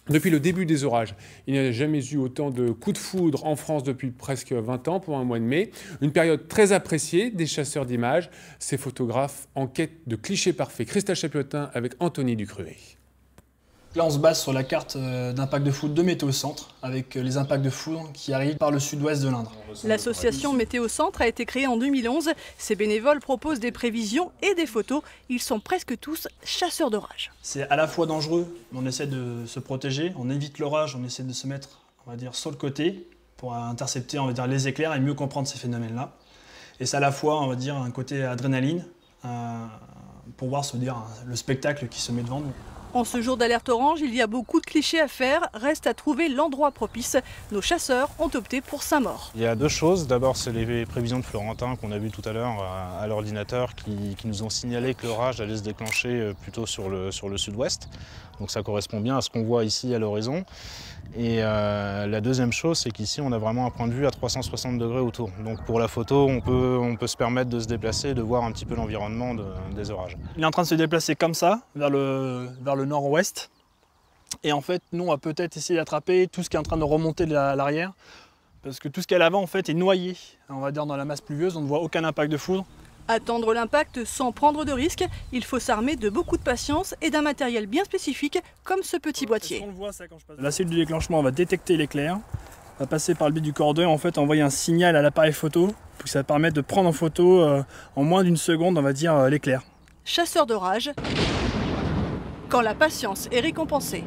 Depuis le début des orages, il n'y a jamais eu autant de coups de foudre en France depuis presque 20 ans pour un mois de mai. Une période très appréciée des chasseurs d'images, ces photographes en quête de clichés parfaits. Christelle Chapiotin avec Anthony Ducruet. Là, on se base sur la carte d'impact de foudre de Météo Centre, avec les impacts de foudre qui arrivent par le sud-ouest de l'Indre. L'association Météo Centre a été créée en 2011. Ces bénévoles proposent des prévisions et des photos. Ils sont presque tous chasseurs d'orage. C'est à la fois dangereux, on essaie de se protéger, on évite l'orage, on essaie de se mettre, on va dire, sur le côté pour intercepter, on va dire, les éclairs et mieux comprendre ces phénomènes-là. Et c'est à la fois, on va dire, un côté adrénaline pour voir se dire le spectacle qui se met devant nous. En ce jour d'alerte orange, il y a beaucoup de clichés à faire. Reste à trouver l'endroit propice. Nos chasseurs ont opté pour Saint-Maur. Il y a deux choses. D'abord, c'est les prévisions de Florentin qu'on a vues tout à l'heure à l'ordinateur qui nous ont signalé que l'orage allait se déclencher plutôt sur le sud-ouest. Donc ça correspond bien à ce qu'on voit ici à l'horizon. Et la deuxième chose, c'est qu'ici, on a vraiment un point de vue à 360 degrés autour. Donc pour la photo, on peut se permettre de se déplacer et de voir un petit peu l'environnement des orages. Il est en train de se déplacer comme ça, vers le nord-ouest. Et en fait, nous, on va peut-être essayer d'attraper tout ce qui est en train de remonter à l'arrière. Parce que tout ce qui est à l'avant, en fait, est noyé. On va dire dans la masse pluvieuse, on ne voit aucun impact de foudre. Attendre l'impact sans prendre de risques, il faut s'armer de beaucoup de patience et d'un matériel bien spécifique comme ce petit boîtier. La cellule de déclenchement va détecter l'éclair, va passer par le biais du cordeur, en fait envoyer un signal à l'appareil photo pour que ça permette de prendre en photo en moins d'une seconde, on va dire, l'éclair. Chasseur d'orage, quand la patience est récompensée.